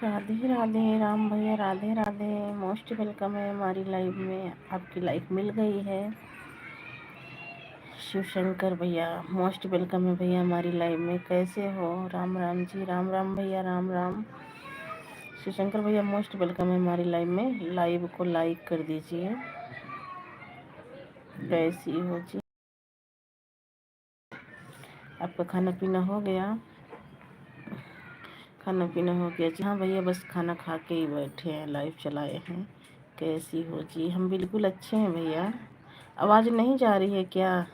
राधे राधे राम भैया, Radhe Radhe. Most welcome है हमारी लाइव में। आपकी लाइफ मिल गई है। शिव शंकर भैया मोस्ट वेलकम है भैया हमारी लाइव में। कैसे हो? राम राम जी, राम राम भैया, राम राम। शिव शंकर भैया मोस्ट वेलकम है हमारी लाइव में। लाइव को लाइक कर दीजिए। कैसी हो जी? आपका खाना पीना हो गया? खाना पीना हो गया जी? हाँ भैया, बस खाना खा के ही बैठे हैं, लाइव चलाए हैं। कैसी हो जी? हम बिल्कुल अच्छे हैं भैया। आवाज़ नहीं जा रही है क्या?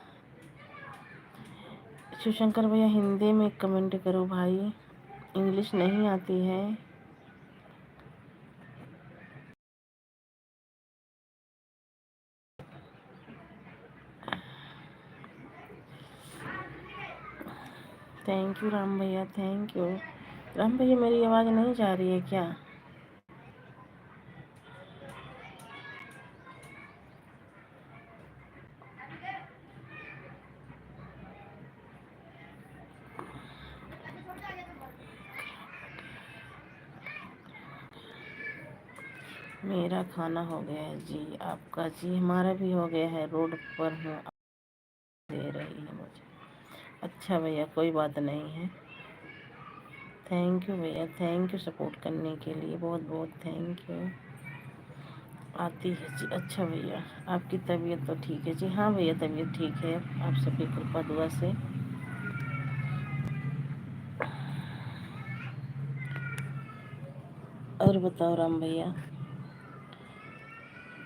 शिवशंकर भैया हिंदी में कमेंट करो भाई, इंग्लिश नहीं आती है। थैंक यू राम भैया, थैंक यू। राम भैया मेरी आवाज़ नहीं जा रही है क्या? मेरा खाना हो गया है जी। आपका जी? हमारा भी हो गया है। रोड पर हूँ, दे रही है मुझे। अच्छा भैया, कोई बात नहीं है। थैंक यू भैया, थैंक यू सपोर्ट करने के लिए, बहुत बहुत थैंक यू। आती है जी। अच्छा भैया, आपकी तबीयत तो ठीक है जी? हाँ भैया, तबीयत ठीक है, आप सबकी कृपा दुआ से। और बताओ राम भैया।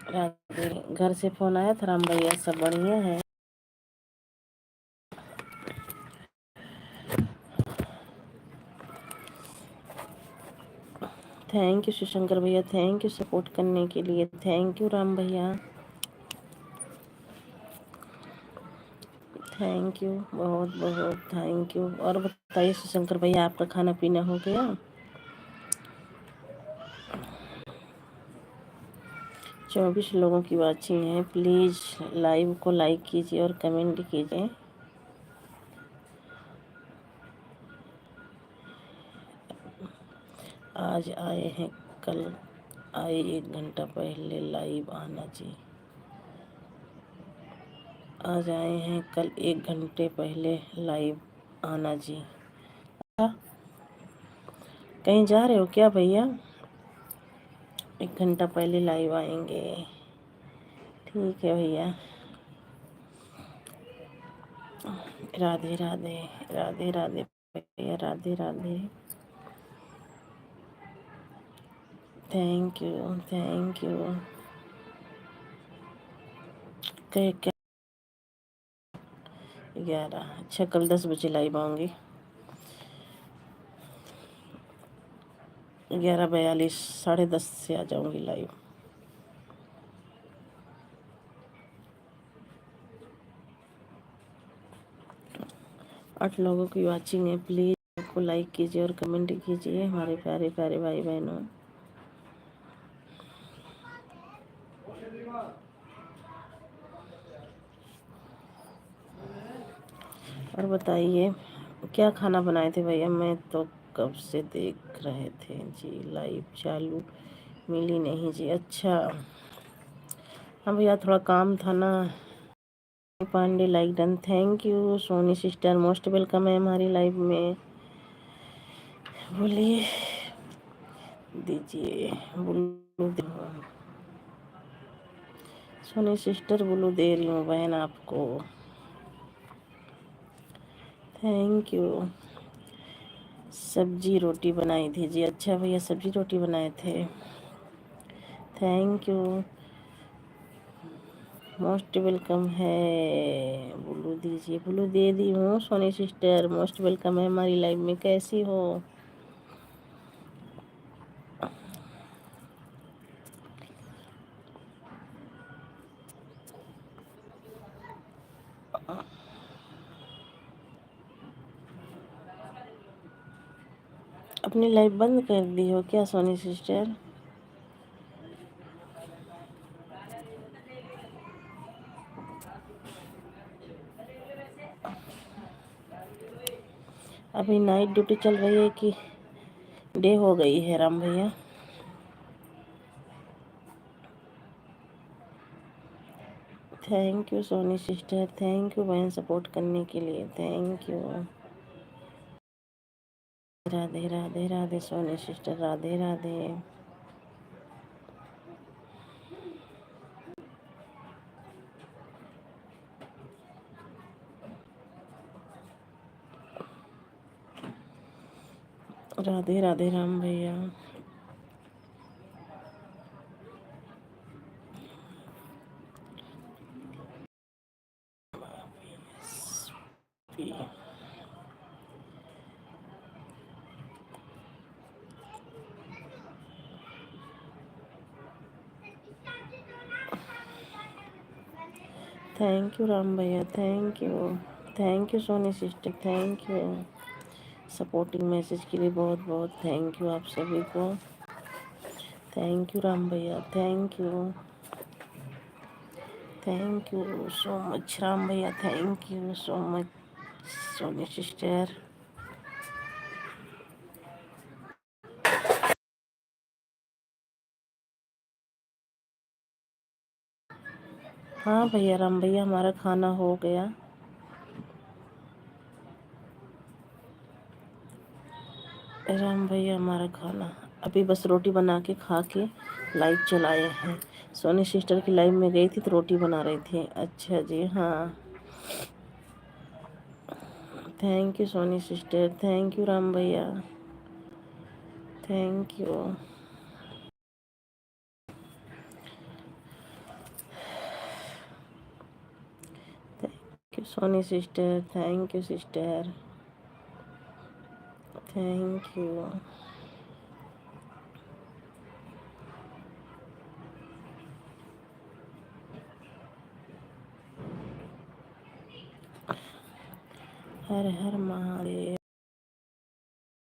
राधे। घर से फोन आया था राम भैया? सब बढ़िया है? थैंक यू शिवशंकर भैया, थैंक यू सपोर्ट करने के लिए। थैंक यू राम भैया, थैंक यू, बहुत बहुत थैंक यू। और बताइए शिवशंकर भैया, आपका खाना पीना हो गया? 24 लोगों की वाचिंग है। प्लीज़ लाइव को लाइक कीजिए और कमेंट कीजिए। आज आए हैं, कल आए 1 घंटा पहले लाइव आना जी। आज आए हैं, कल 1 घंटे पहले लाइव आना जी। कहीं जा रहे हो क्या भैया? 1 घंटा पहले लाइव आएंगे। ठीक है भैया। राधे राधे, राधे राधे भैया, Radhe Radhe. Thank you, thank you. क्या? 11? अच्छा, कल 10 बजे लाइव आऊँगी। 11:42, 10:30 से आ जाऊँगी लाइव। आठ लोगों की वाचिंग है। प्लीज़ को लाइक कीजिए और कमेंट कीजिए हमारे प्यारे प्यारे भाई बहनों। और बताइए क्या खाना बनाए थे भैया? मैं तो कब से देख रहे थे जी, लाइव चालू मिली नहीं जी। अच्छा हाँ भैया, थोड़ा काम था ना। Pandey like done, thank you. Soni sister most welcome है हमारी लाइव में। बोलिए, दीजिए बोलू। सोनी सिस्टर बोलू दे रही हूँ बहन आपको। Thank you. सब्जी रोटी बनाई थी जी। अच्छा भैया, सब्जी रोटी बनाए थे। थैंक यू, मोस्ट वेलकम है। बोलू दीजिए, बोलू दे दी हूँ। सोनी सिस्टर मोस्ट वेलकम है हमारी लाइव में। कैसी हो? अपनी लाइव बंद कर दी हो क्या सोनी सिस्टर? अभी नाइट ड्यूटी चल रही है कि डे हो गई है राम भैया। Thank you Soni sister, thank you बहन सपोर्ट करने के लिए, thank you. Radhe Radhe Radhe Soni sister, Radhe Radhe. Radhe Radhe Ram भैया। थैंक यू राम भैया, thank you Soni sister, thank you supporting message के लिए, बहुत बहुत थैंक यू आप सभी को। थैंक यू राम भैया, thank you so much Ram भैया, thank you so much Soni sister. हाँ भैया राम भैया, हमारा खाना हो गया। राम भैया हमारा खाना अभी बस रोटी बना के खा के लाइव चलाए हैं। सोनी सिस्टर की लाइव में गई थी तो रोटी बना रही थी। अच्छा जी, हाँ। Thank you Soni sister, thank you Ram भैया, thank you. Thank you Soni sister, thank you sister, thank you. हर हर Mahadev.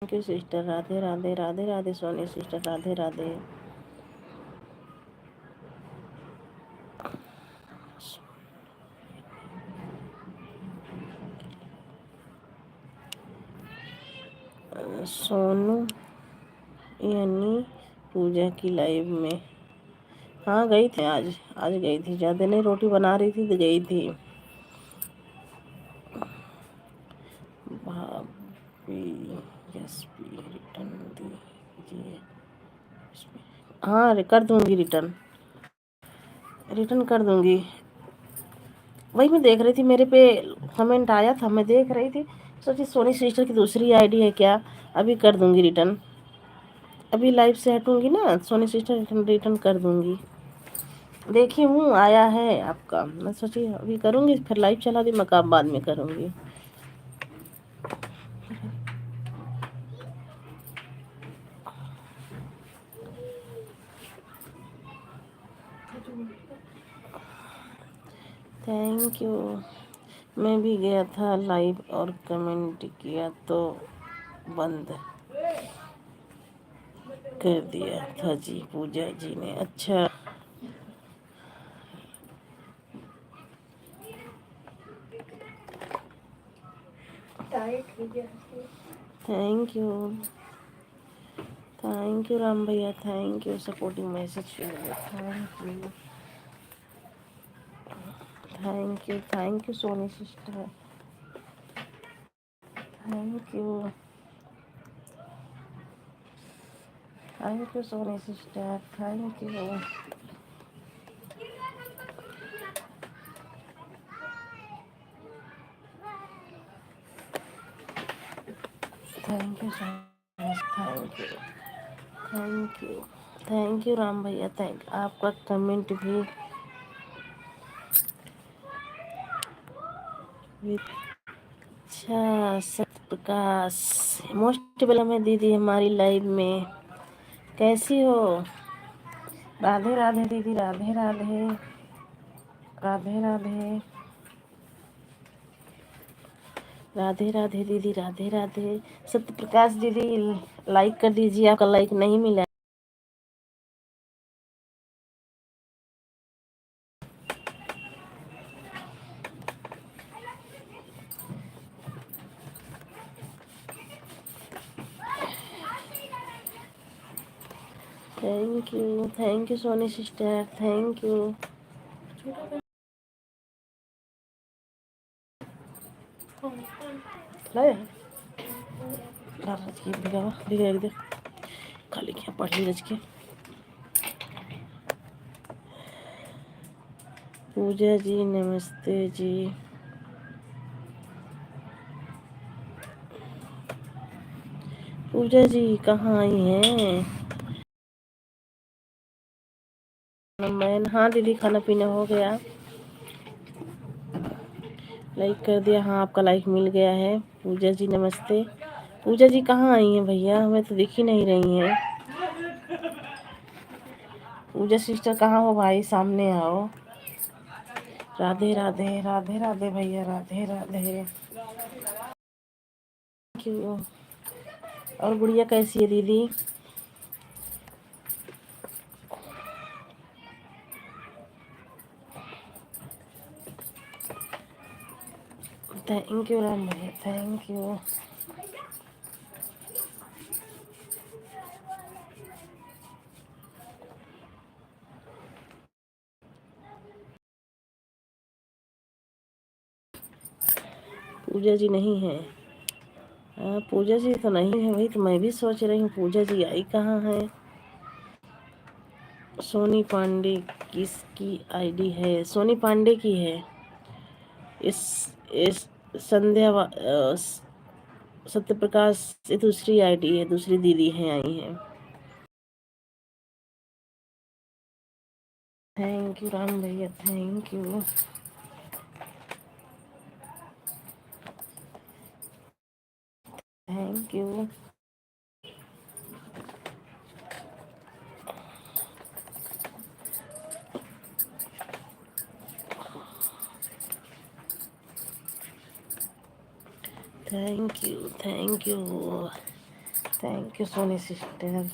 Thank you sister, Radhe Radhe, Radhe Radhe Soni sister, Radhe Radhe. Sonu यानी पूजा की लाइव में, हाँ गई थी आज। आज गई थी, ज़्यादा नहीं, रोटी बना रही थी तो गई थी। भाभी एसपी रिटर्न दीजिए। हाँ कर दूंगी, रिटर्न कर दूंगी। वही मैं देख रही थी, मेरे पे कमेंट आया था, मैं देख रही थी, सोची सोनी सिस्टर की दूसरी आईडी है क्या। अभी कर दूंगी रिटर्न, अभी लाइव से हटूंगी ना, सोनी सिस्टर रिटर्न कर दूंगी। देखी हूँ आया है आपका, मैं सोची अभी करूंगी, फिर लाइव चला दी, मैं काम बाद में करूंगी। Thank you. मैं भी गया था लाइव और कमेंट किया तो बंद कर दिया था जी पूजा जी ने। अच्छा, thank you, thank you Ram भैया, थैंक यू सपोर्टिंग मैसेज के लिए, thank you Soni sister, thank you Soni sister, thank you. Thank you so much, thank you Ram भैया, थैंक आपका कमेंट भी। अच्छा सत्य प्रकाश, मोस्ट वेलकम है दीदी हमारी लाइव में, कैसी हो। राधे राधे दीदी, राधे राधे, राधे राधे, राधे राधे दीदी, राधे राधे। सत्य प्रकाश दीदी लाइक कर दीजिए, आपका लाइक नहीं मिला। Thank you Soni sister, thank you. खाली क्या पढ़ ली रज के। पूजा जी नमस्ते जी। पूजा जी कहाँ आई हैं? मैं हाँ दीदी, खाना पीना हो गया, लाइक कर दिया। हाँ आपका लाइक मिल गया है। पूजा जी नमस्ते। पूजा जी कहाँ आई हैं भैया, हमें तो दिख ही नहीं रही हैं। पूजा सिस्टर कहाँ हो भाई, सामने आओ। राधे राधे राधे राधे भैया, राधे राधे। क्यों? और गुड़िया कैसी है दीदी? थैंक यू राम भैया, थैंक यू। पूजा जी नहीं है? हाँ पूजा जी तो नहीं है, वही तो मैं भी सोच रही हूँ पूजा जी आई कहाँ है। सोनी पांडे किसकी आईडी है? सोनी पांडे की है। इस संध्या सत्य प्रकाश से दूसरी आईडी है, दूसरी दीदी हैं आई हैं। थैंक यू राम भैया, thank you. Thank you. Thank you, thank you, thank you Soni sister.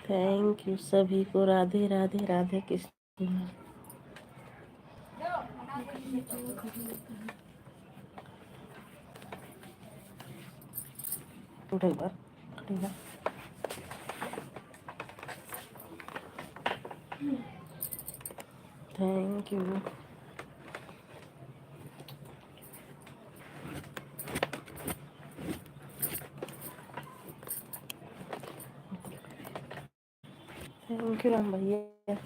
Thank you सभी को, राधे राधे राधे कृष्ण। उठ एक बार, उठेगा। Thank you. Thank you Ram भैया।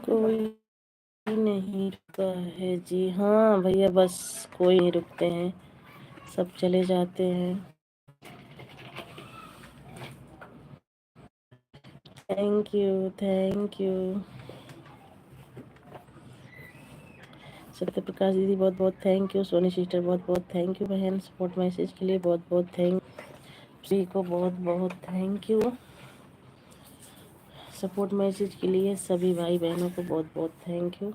कोई नहीं रुका है जी। हाँ भैया बस कोई नहीं रुकते हैं, सब चले जाते हैं। Thank you, thank you. Satya Prakash दीदी बहुत बहुत थैंक यू। सोनी सिस्टर बहुत बहुत थैंक यू बहन, सपोर्ट मैसेज के लिए बहुत बहुत थैंक। श्री को बहुत बहुत थैंक यू सपोर्ट मैसेज के लिए। सभी भाई बहनों को बहुत बहुत thank you.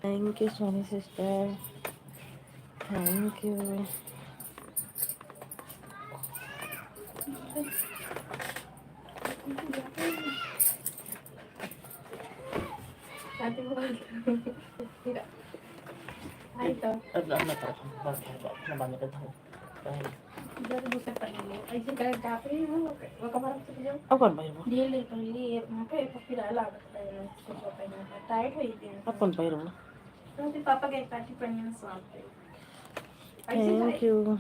Thank you Soni sister, thank you. अपन पैर thank you.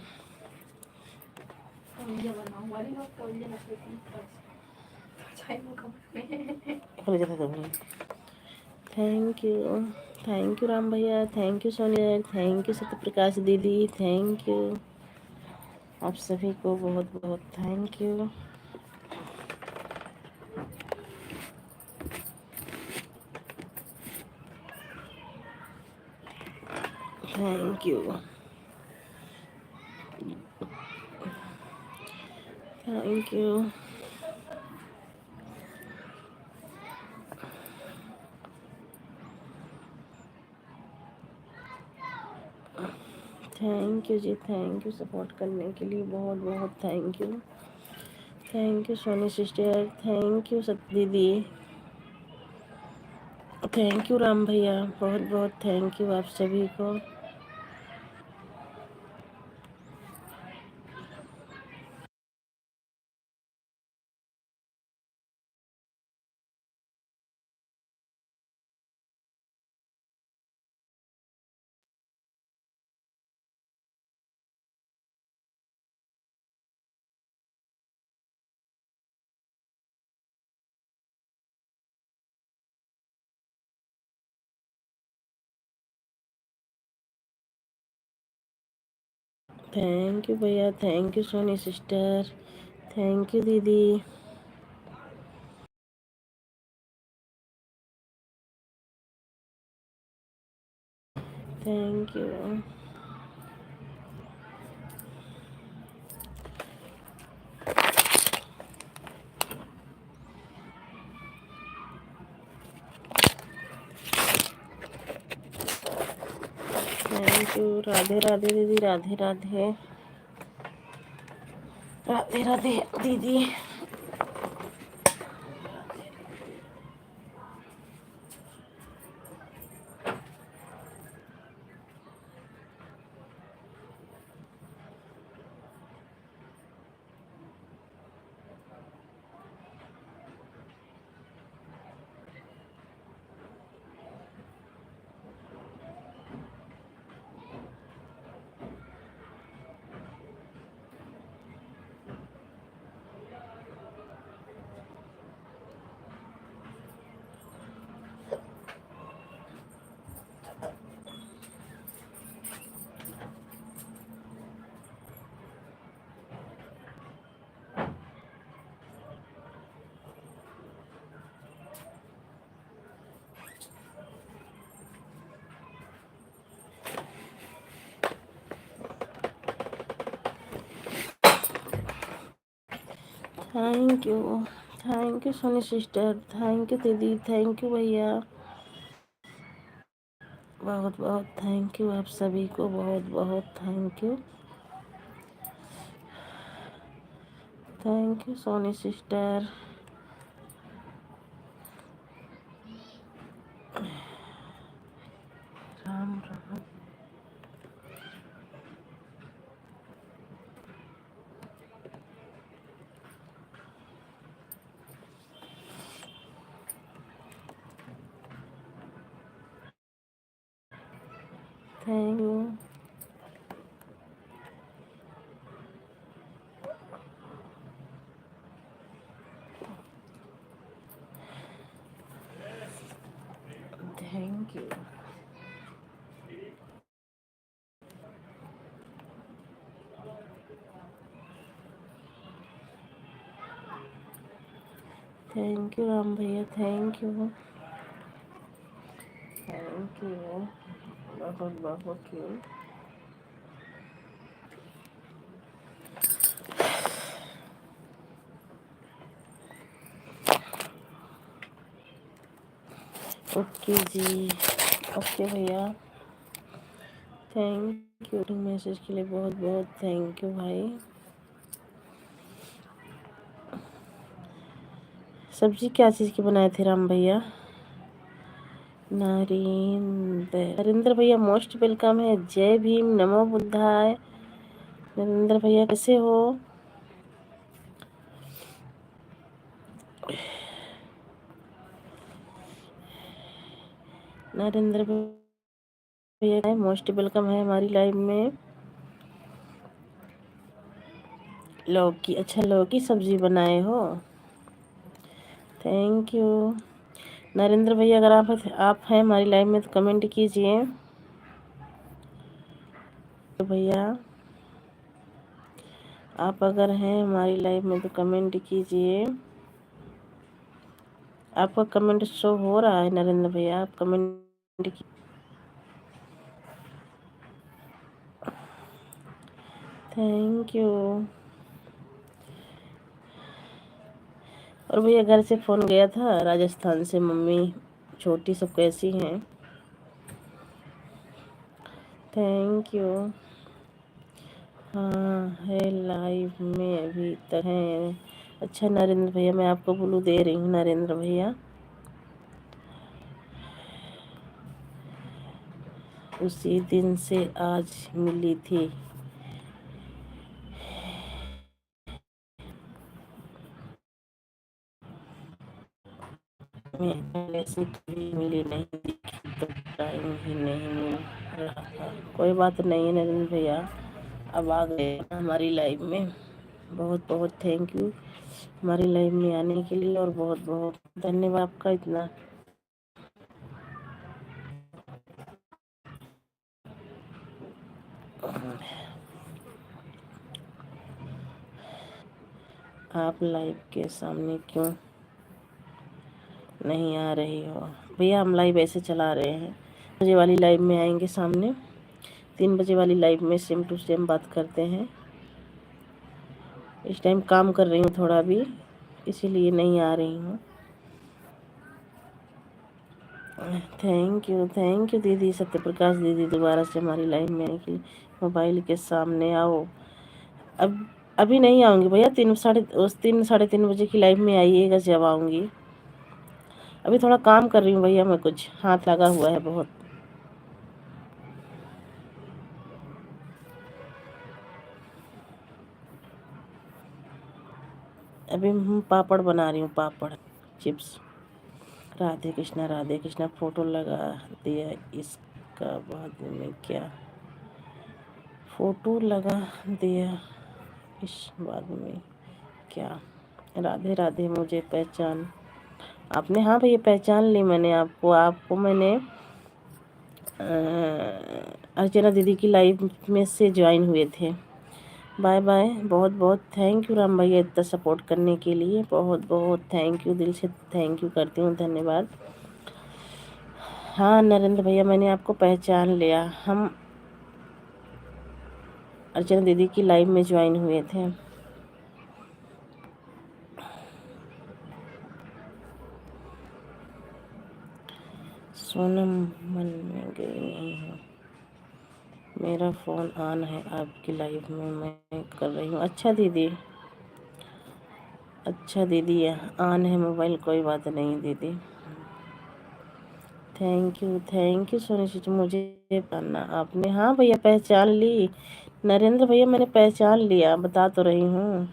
Thank you Ram भैया, thank you Sonia, thank you Satya Prakash दीदी, थैंक यू आप सभी को बहुत बहुत thank you. Thank you thank you thank you जी, थैंक यू सपोर्ट करने के लिए बहुत बहुत thank you. Thank you Soni sister, thank you Satya दीदी, थैंक यू राम भैया, बहुत बहुत थैंक यू आप सभी को। थैंक यू भैया, thank you Soni sister, thank you दीदी। Thank you thank you. Radhe Radhe दीदी, राधे राधे, राधे राधे दीदी। Thank you Soni sister, thank you दीदी, थैंक यू भैया, बहुत बहुत थैंक यू आप सभी को, बहुत बहुत thank you. Thank you Soni sister. Ram Ram. Thank you thank you thank you Ram भैया, थैंक यू थैंक यू, बहुत बहुत यू। ओके जी, ओके भैया, थैंक यू मैसेज के लिए, बहुत बहुत थैंक यू भाई। सब्जी क्या चीज़ की बनाए थे राम भैया? नरेंद्र भैया मोस्ट वेलकम है। जय भीम, नमो बुद्धाय। नरेंद्र भैया कैसे हो? नरेंद्र भैया मोस्ट वेलकम है हमारी लाइव में। लौकी, अच्छा लौकी सब्जी बनाए हो? थैंक यू नरेंद्र भैया। अगर आप हैं हमारी लाइव में तो कमेंट कीजिए। तो भैया आप अगर हैं हमारी लाइव में तो कमेंट कीजिए। आपका कमेंट शो हो रहा है नरेंद्र भैया, आप कमेंट की। Thank you. और भैया घर से फ़ोन गया था राजस्थान से, मम्मी छोटी सब कैसी हैं? Thank you. हाँ है लाइव में अभी तक है। अच्छा नरेंद्र भैया मैं आपको ब्लू दे रही हूँ नरेंद्र भैया। उसी दिन से आज मिली थी। मैं पहले से कभी मिली नहीं, देखी तो टाइम ही नहीं मिल रहा था। कोई बात नहीं है नरेंद्र भैया, अब आ गए हमारी लाइव में। बहुत बहुत थैंक यू हमारी लाइव में आने के लिए, और बहुत बहुत धन्यवाद आपका इतना। आप लाइव के सामने क्यों नहीं आ रही हो? भैया हम लाइव ऐसे चला रहे हैं, बजे वाली लाइव में आएंगे सामने, 3 बजे वाली लाइव में सेम टू सेम बात करते हैं। इस टाइम काम कर रही हूँ थोड़ा भी, इसीलिए नहीं आ रही हूँ। थैंक यू दीदी सत्यप्रकाश दीदी, दोबारा से हमारी लाइव में आने के लिए। मोबाइल के सामने आओ। अब अभी नहीं आऊँगी भैया, 3 साढ़े 3 बजे की लाइव में आइएगा जब आऊँगी। अभी थोड़ा काम कर रही हूँ भैया, मैं कुछ हाथ लगा हुआ है बहुत। अभी हम पापड़ बना रही हूँ, पापड़ चिप्स। राधे कृष्णा फोटो लगा दिया, इसका बाद में क्या? फोटो लगा दिया इस बाद में क्या? राधे राधे, मुझे पहचान आपने? हाँ भैया पहचान ली मैंने आपको। आपको मैंने अर्चना दीदी की लाइव में से ज्वाइन हुए थे। Bye bye. बहुत बहुत थैंक यू राम भैया इतना सपोर्ट करने के लिए, बहुत बहुत थैंक यू, दिल से थैंक यू करती हूँ, धन्यवाद। हाँ नरेंद्र भैया मैंने आपको पहचान लिया, हम अर्चना दीदी की लाइव में ज्वाइन हुए थे। सोनम मन में गई नहीं हूँ, मेरा फ़ोन ऑन है, आपकी लाइव में मैं कर रही हूँ। अच्छा दीदी, अच्छा दीदी ऑन है मोबाइल, कोई बात नहीं दीदी। थैंक यू सोनी जी, मुझे पहनना आपने। हाँ भैया पहचान ली नरेंद्र भैया, मैंने पहचान लिया, बता तो रही हूँ।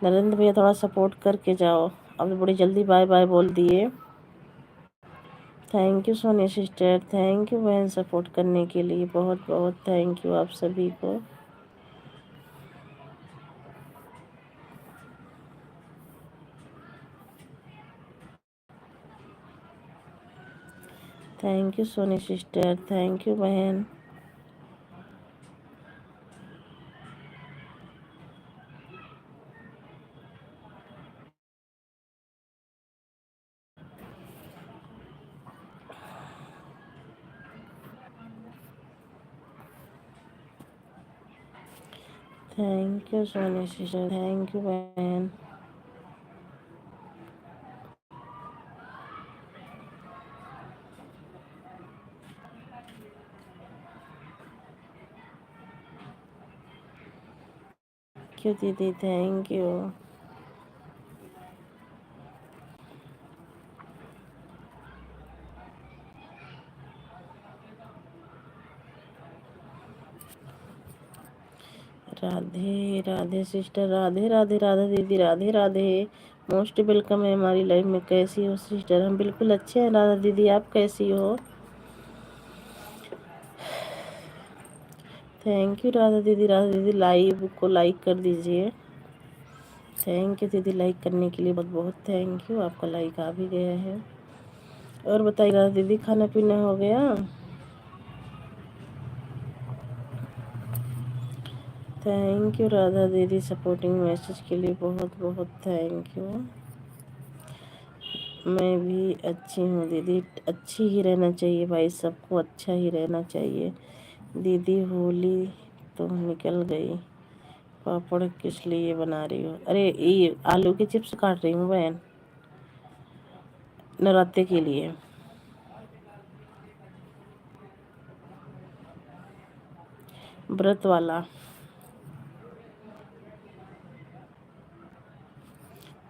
नरेंद्र भैया थोड़ा सपोर्ट करके जाओ, अब बड़ी जल्दी बाय बाय बोल दिए। Thank you Soni sister, thank you बहन सपोर्ट करने के लिए, बहुत बहुत थैंक यू आप सभी को। Thank you Soni sister, thank you बहन। Thank you Soni sister, thank you बहन। क्यों दीदी, thank you. Radhe Radhe sister, Radhe Radhe, Radhe दीदी, राधे राधे। मोस्ट वेलकम है हमारी लाइफ में। कैसी हो सिस्टर? हम बिल्कुल अच्छे हैं राधा दीदी, आप कैसी हो? थैंक यू राधा दीदी। राधा दीदी लाइव को लाइक कर दीजिए। थैंक यू दीदी, लाइक करने के लिए बहुत बहुत थैंक यू। आपका लाइक आ भी गया है। और बताइएगा दीदी, खाना पीना हो गया? थैंक यू राधा दीदी, सपोर्टिंग मैसेज के लिए बहुत बहुत थैंक यू। मैं भी अच्छी हूँ दीदी, अच्छी ही रहना चाहिए भाई, सबको अच्छा ही रहना चाहिए। दीदी होली तो निकल गई, पापड़ किस लिए बना रही हो? अरे ये आलू के चिप्स काट रही हूँ बहन, नवरात्रि के लिए। व्रत वाला।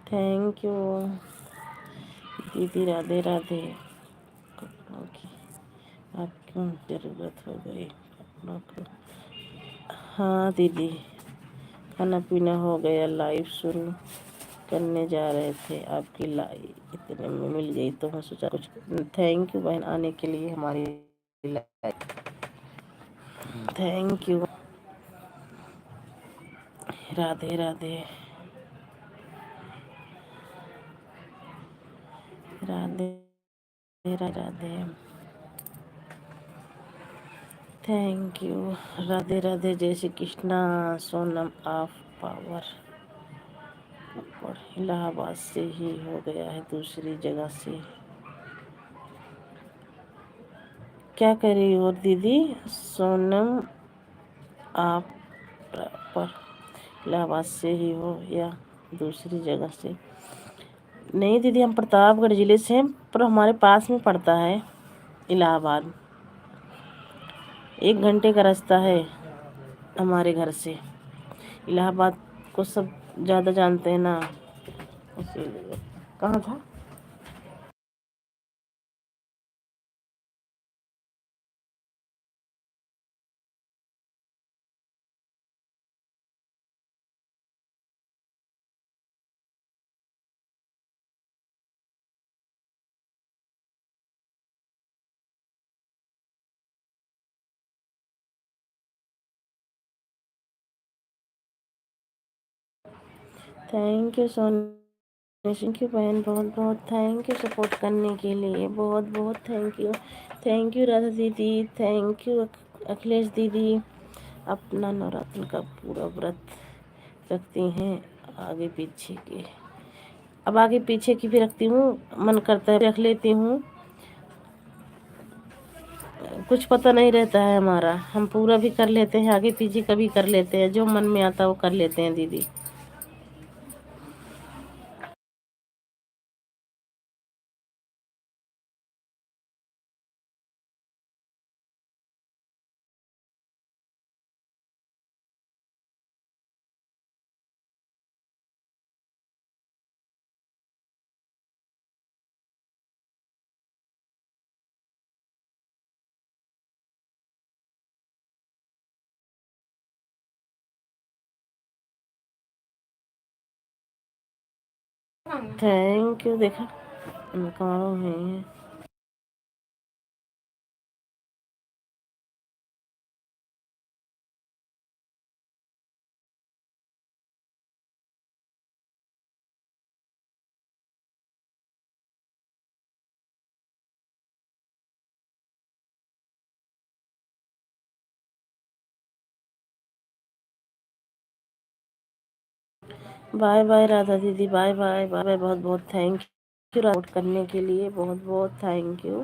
थैंक यू दीदी, राधे राधे। कपड़ों की आप क्यों ज़रूरत हो गई कपड़ों को? हाँ दीदी, खाना पीना हो गया, लाइव शुरू करने जा रहे थे, आपकी लाइव इतने में मिल गई तो मैं सोचा कुछ। थैंक यू बहन आने के लिए हमारी live. Thank you, Radhe Radhe. Radhe Radhe. Thank you, Radhe Radhe. जय श्री कृष्णा। सोनम ऑफ पावर, और इलाहाबाद से ही हो गया है, दूसरी जगह से। क्या कर रही हो दीदी? सोनम आप पर इलाहाबाद से ही हो या दूसरी जगह से? नहीं दीदी, हम प्रतापगढ़ ज़िले से हैं, पर हमारे पास में पड़ता है इलाहाबाद। 1 घंटे का रास्ता है हमारे घर से। इलाहाबाद को सब ज़्यादा जानते हैं ना, इसीलिए। कहाँ था? Thank you Soni, thank you बहन, बहुत बहुत थैंक यू सपोर्ट करने के लिए, बहुत बहुत thank you. Thank you Radha दीदी, थैंक यू अखिलेश दीदी। अपना नवरात्र का पूरा व्रत रखती हैं, आगे पीछे के। अब आगे पीछे की भी रखती हूँ, मन करता है रख लेती हूँ, कुछ पता नहीं रहता है हमारा, हम पूरा भी कर लेते हैं, आगे पीछे का भी कर लेते हैं, जो मन में आता है वो कर लेते हैं दीदी। थैंक यू, देखा कहाँ है? बाय बाय राधा दीदी, बाय बाय बाय बाय। बहुत बहुत थैंक यू सपोर्ट करने के लिए, बहुत बहुत थैंक यू।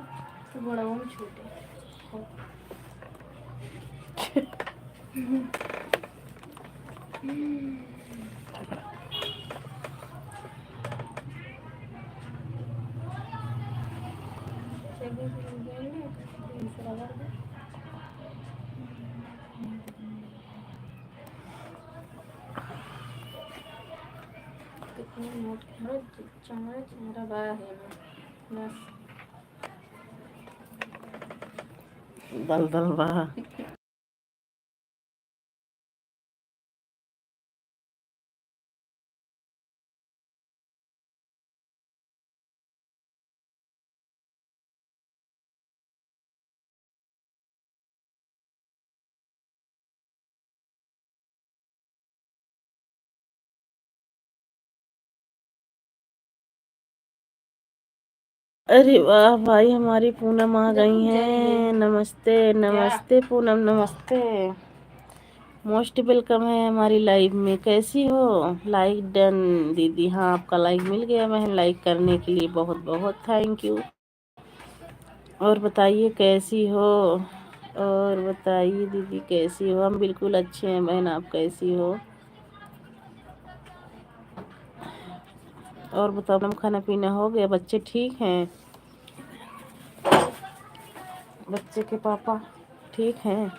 तो बड़ा वो छोटे कितने नोट चमड़ा चमड़ा बड़ा है ना, दल दल बा। अरे वाह भाई, हमारी पूनम आ गई हैं। नमस्ते नमस्ते पूनम, नमस्ते। मोस्ट वेलकम है हमारी लाइव में। कैसी हो? लाइक डन दीदी। हाँ, आपका लाइक मिल गया बहन। लाइक करने के लिए बहुत बहुत थैंक यू। और बताइए कैसी हो? और बताइए दीदी कैसी हो? हम बिल्कुल अच्छे हैं बहन, आप कैसी हो? और बताओ, हम खाना पीना हो गया? बच्चे ठीक हैं? बच्चे के पापा ठीक हैं?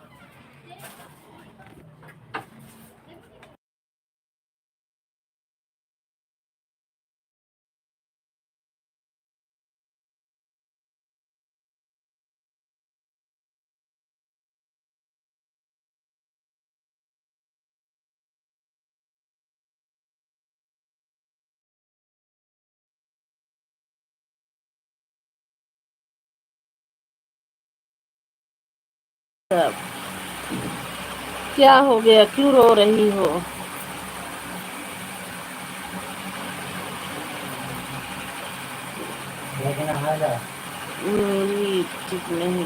सब क्या हो गया? क्यों रो रही हो? मेरी ठीक नहीं।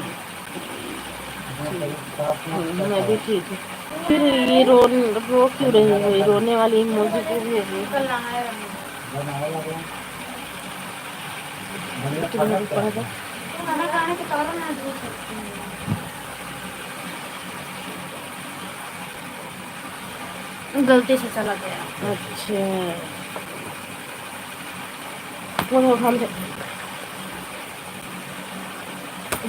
मैं भी ठीक हूँ। फिर ये रो क्यों रही हो? ये रोने वाली इमोजी क्यों भेजी? तुम्हें भी पढ़ दो। गलती से चला गया। अच्छा, वो हम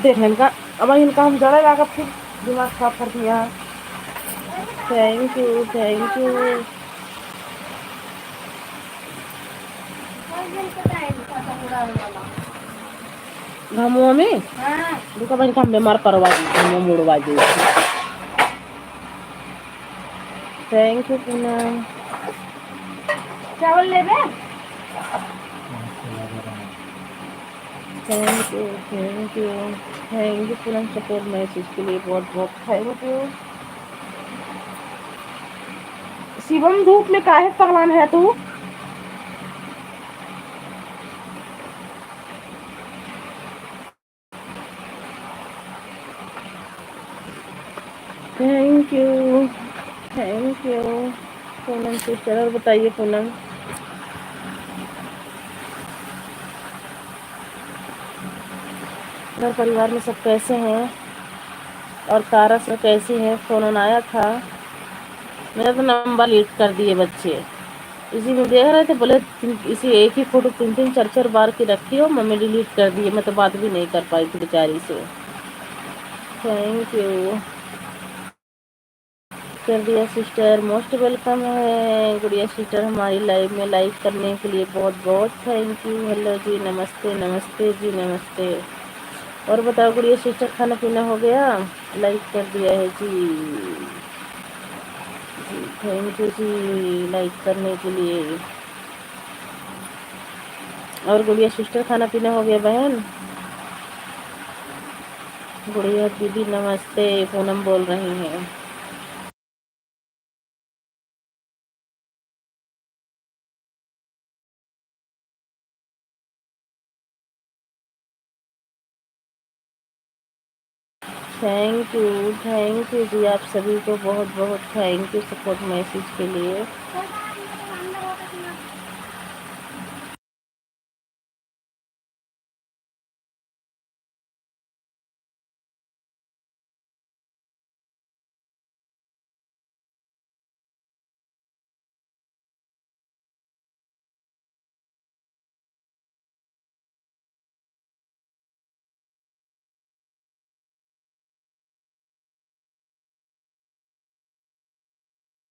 देख इनका। अब इनका हम जड़ा लगा फिर दिमाग खराब कर दिया। Thank you thank you. घमुआ में दुका बन हम बीमार करवा दी, घमुआ मुड़वा दी। Thank you Poonam. चावल ले बे। Thank you thank you. Thank you Poonam, support message के लिए बहुत बहुत थैंक यू। शिवम, धूप में काहे पगलान है तू? Thank you thank you Poonam sister. और बताइए पूनम, घर परिवार में सब कैसे हैं? और तारा से कैसी है? फोन आया था। मेरा तो नंबर लीड कर दिए बच्चे। इसी में देख रहे थे, बोले इसी एक ही फोटो 3-3 4-4 बार की रखी हो। मम्मी डिलीट कर दिए। मैं तो बात भी नहीं कर पाई थी बेचारी से। थैंक यू कर दिया सिस्टर। मोस्ट वेलकम है गुड़िया सिस्टर हमारी लाइव में। लाइक करने के लिए बहुत बहुत थैंक यू। हेलो जी, नमस्ते नमस्ते जी, नमस्ते। और बताओ गुड़िया सिस्टर, खाना पीना हो गया? लाइक कर दिया है जी। थैंक यू जी लाइक करने के लिए। और गुड़िया सिस्टर, खाना पीना हो गया बहन? गुड़िया दीदी नमस्ते, पूनम बोल रही हैं। थैंक यू जी, आप सभी को बहुत बहुत थैंक यू सपोर्ट मैसेज के लिए।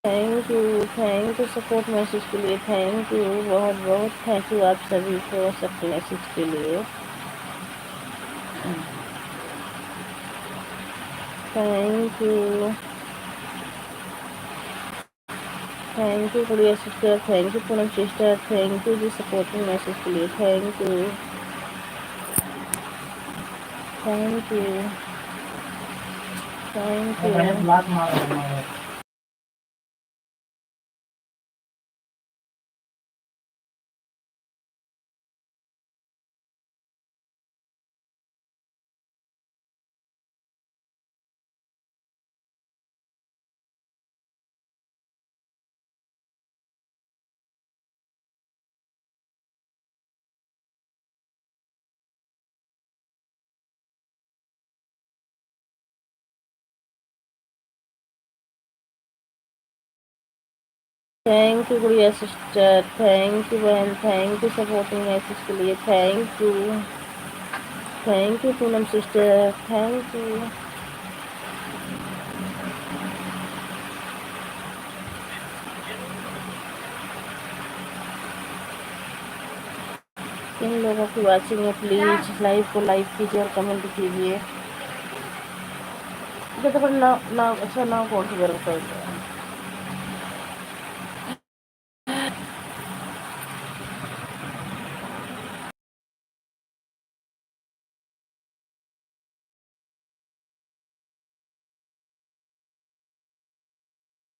थैंक यू सपोर्ट मैसेज के लिए। थैंक यू बहुत बहुत थैंक यू आप सभी को सपोर्ट मैसेज के लिए। Thank you Gudiya sister. Thank you Poonam sister. Thank you जी सपोर्टिंग मैसेज के लिए। Thank you thank you thank you. Thank you Gudiya sister, thank you बहन, थैंक यू सपोर्टिंग मैसेज के लिए, thank you Poonam sister, thank you. इन लोगों की वाचिंग है, प्लीज लाइव को लाइक कीजिए और कमेंट कीजिए। जैसे पर ना ना अच्छा ना कौन सी गर्व कर रहा है।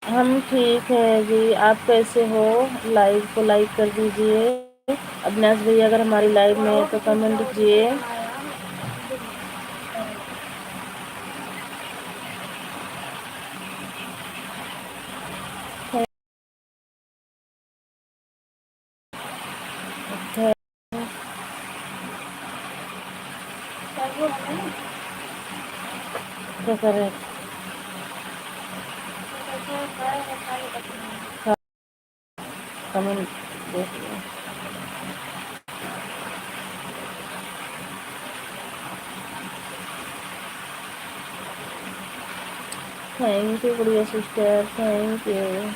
हम ठीक है जी, आप कैसे हो? लाइव को लाइक कर दीजिए। अविनाश भैया अगर हमारी लाइव में है तो कमेंट कीजिए। क्या कर रहे हैं? कमेंट देखिए। Thank you Gudiya sister, thank you.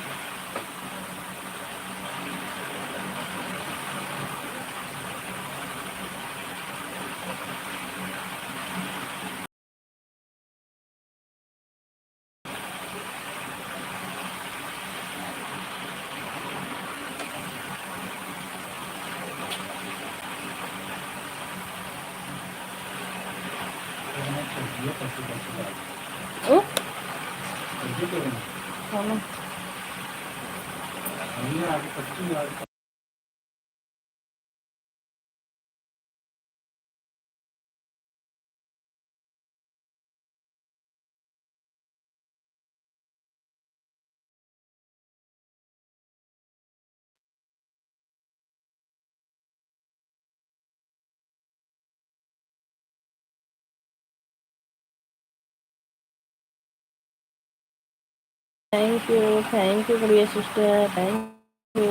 Thank you Gudiya sister, thank you.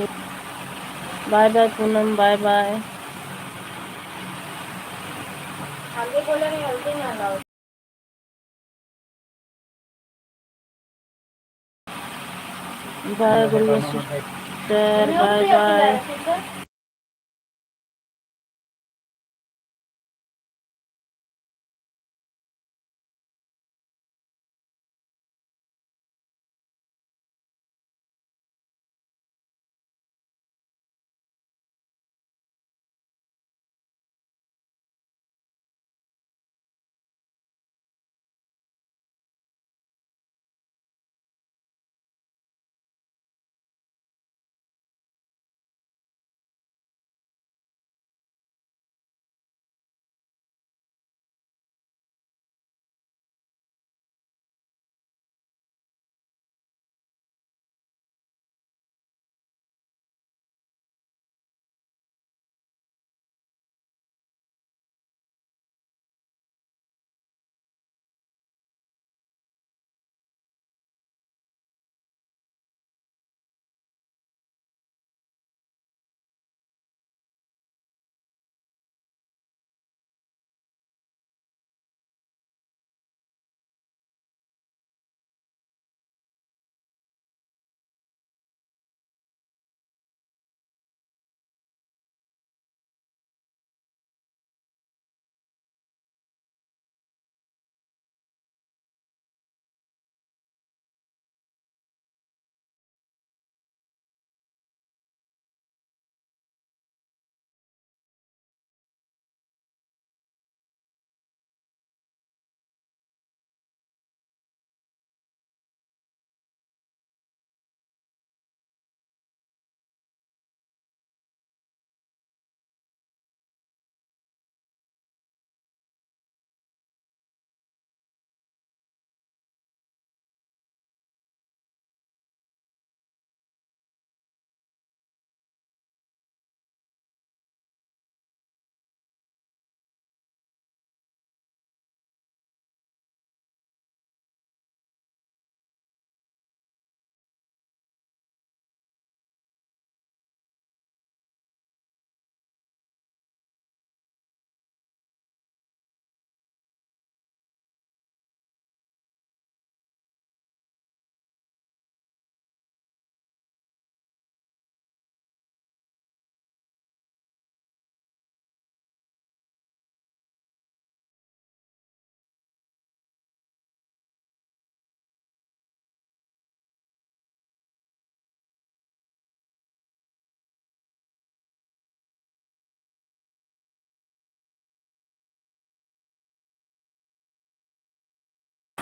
Bye bye Poonam, bye bye. हल्दी बोले नहीं, हल्दी नहीं allowed. Bye Gudiya sister, bye bye.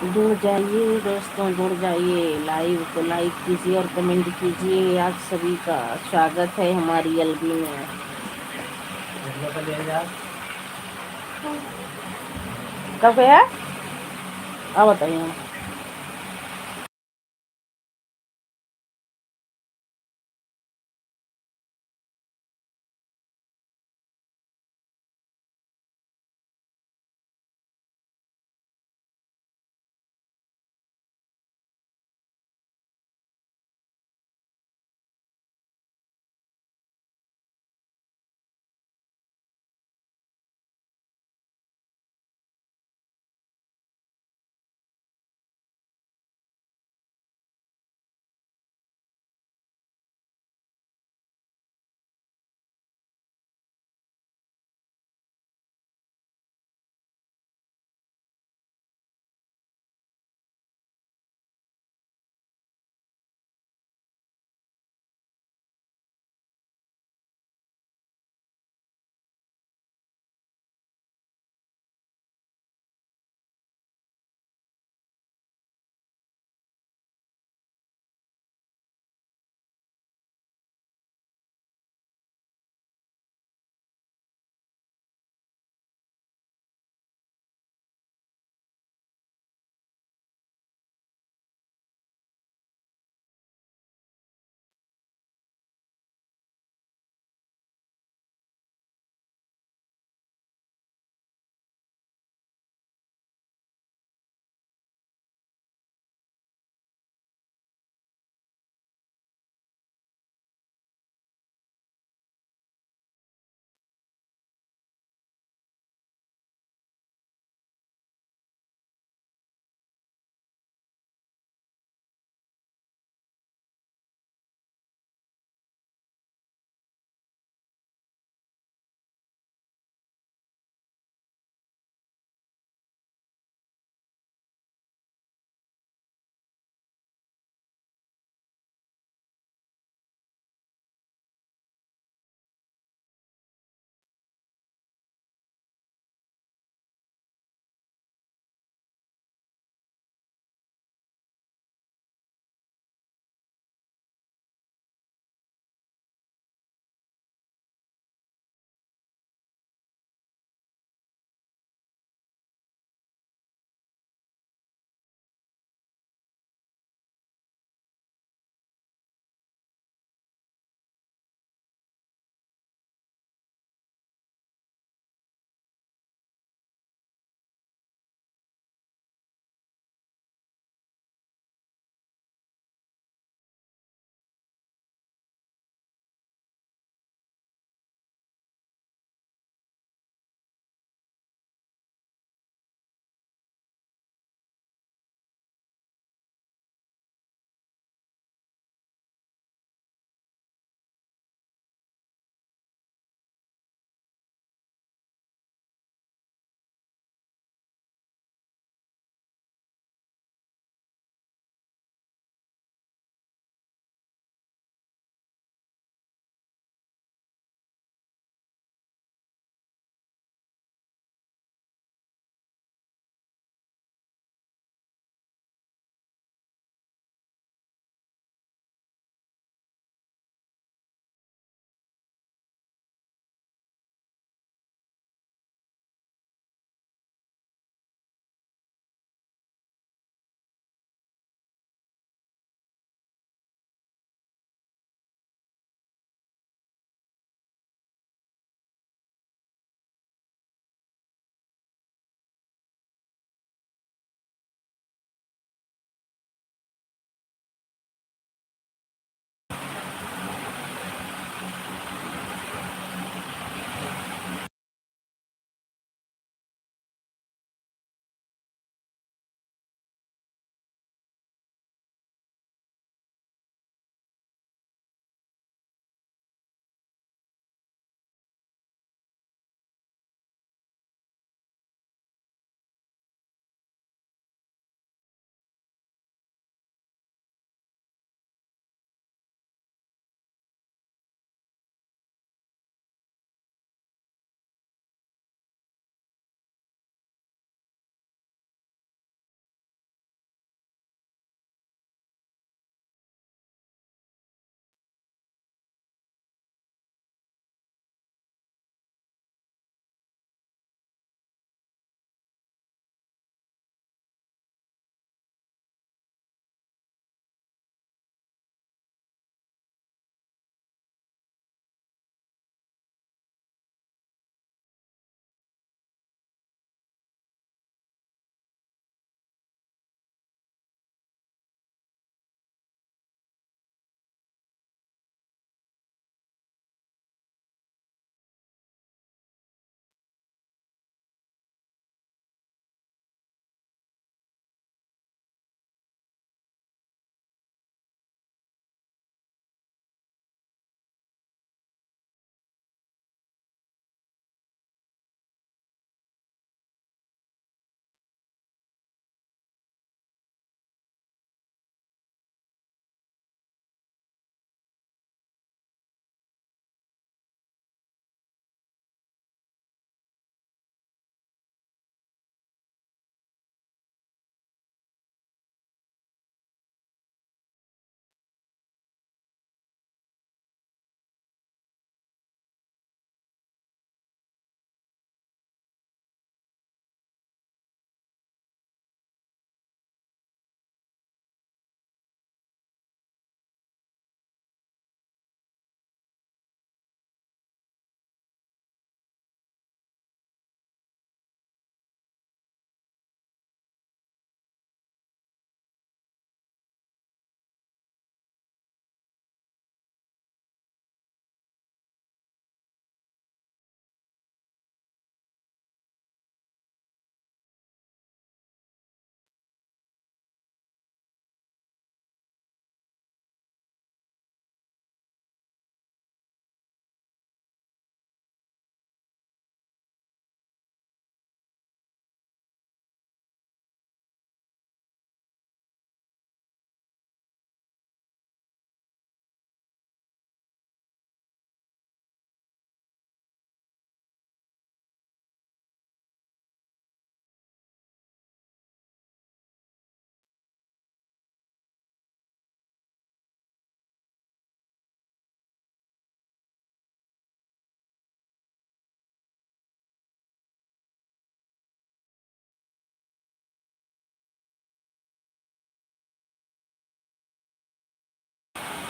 जुड़ जाइए दोस्तों, जुड़ जाइए, लाइव को लाइक कीजिए और कमेंट कीजिए। आप सभी का स्वागत है हमारी एलबी में। कब गया? अब बताइए।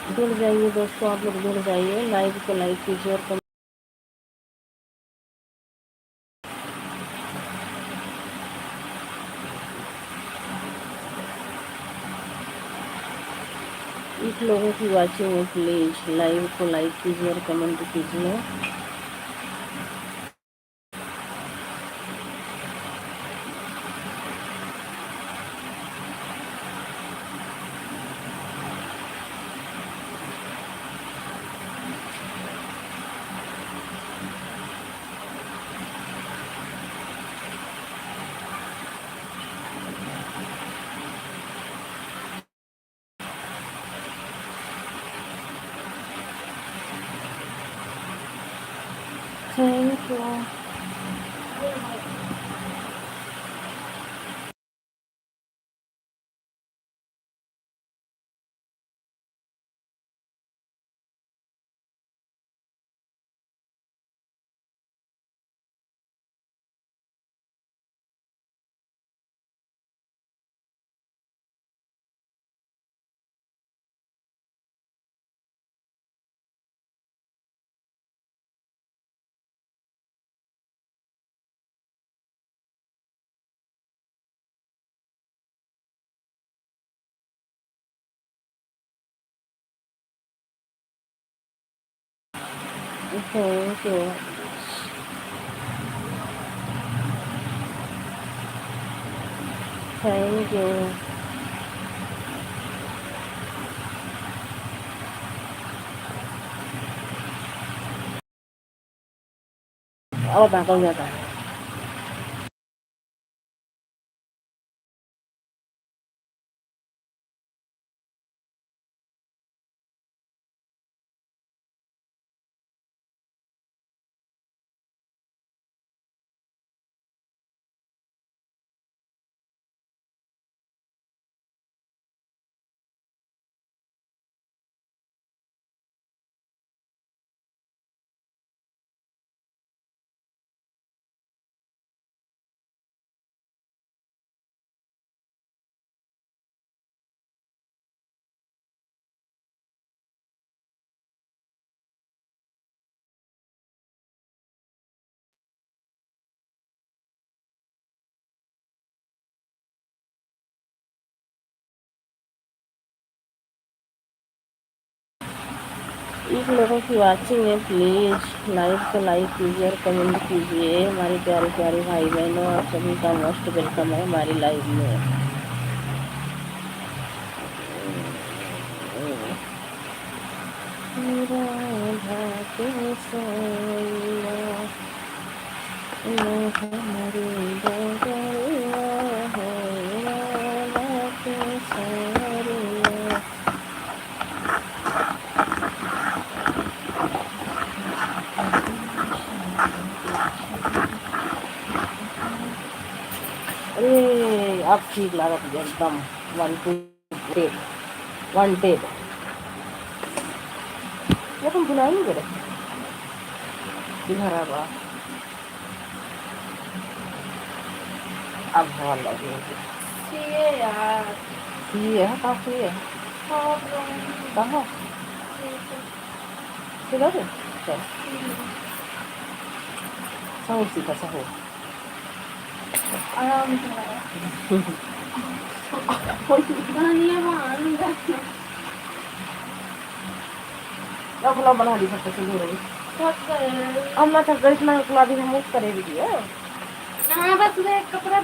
जुड़ जाइए दोस्तों, आप लोग जुड़ जाइए, लाइव को लाइक कीजिए और कमेंट। इस लोगों की वाचिंग है, प्लीज लाइव को लाइक कीजिए और कमेंट कीजिए। Thank you. Thank you. Thank you. और बात जाता है। एक लोगों की वाचिंग है, प्लीज लाइव को लाइक कीजिए और कमेंट कीजिए। हमारे प्यारे प्यारे भाई बहनों, आप सभी का मोस्ट वेलकम है हमारी लाइव में। अरे अब ठीक लगा तुझे एकदम। 1 2 1 ये तुम बुला नहीं करे दिखा रहा। अब हवा लगेगी। यार ये है काफी है। कहाँ किधर है? चल सहूर सीखा सहूर। आराम से खुला बना दी सकते सुन रही अब मैं थक गई इतना खुला दी हम करे भी दिया। हाँ बस कपड़ा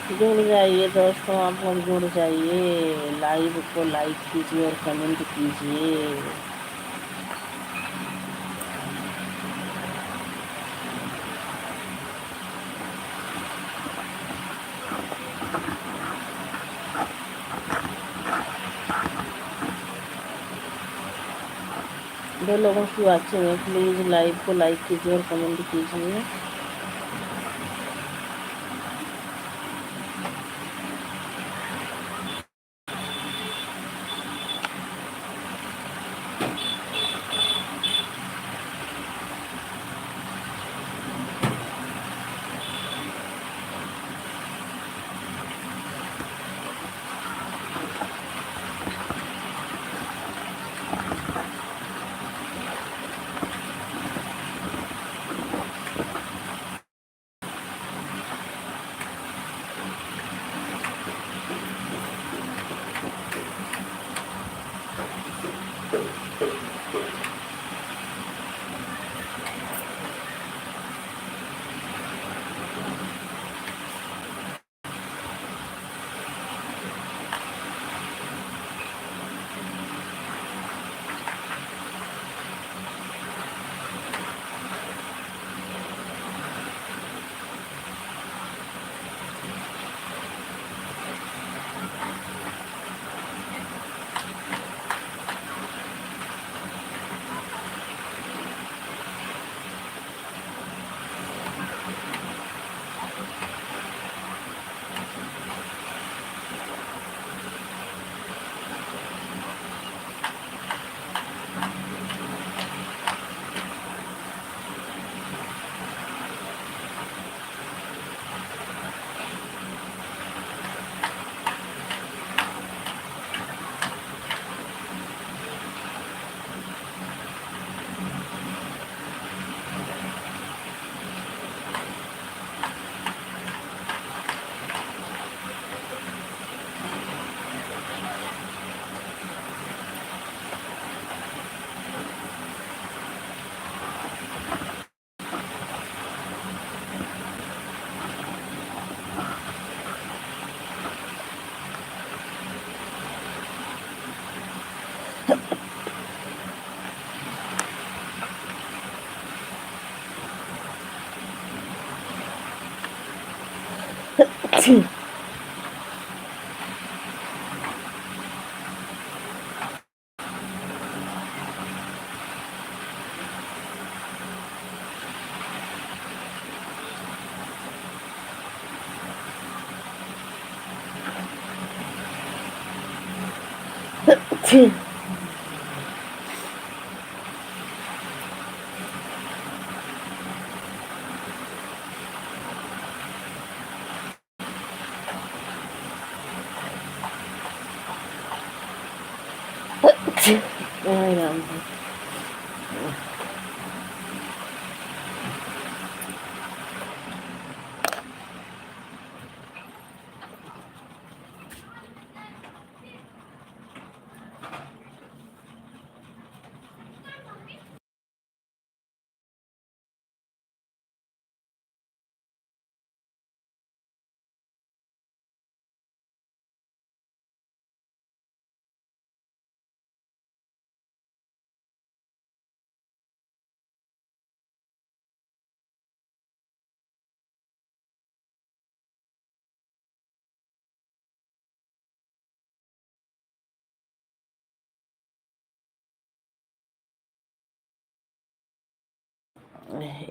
जुड़ जाइए दोस्तों, आप लोग जुड़ जाइए, लाइव को लाइक कीजिए और कमेंट कीजिए। दो लोगों की वाचिंग है, प्लीज़ लाइव को लाइक कीजिए और कमेंट कीजिए। आई राम जी।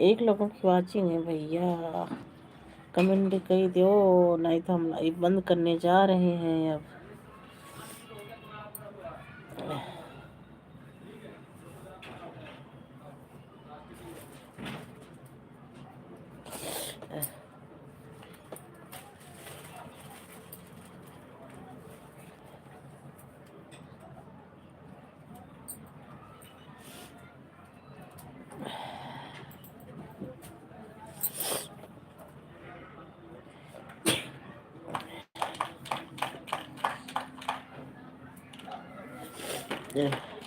एक लोगों की वाचिंग है भैया, कमेंट कही दो, नहीं तो हम लाइव बंद करने जा रहे हैं अब। Yeah.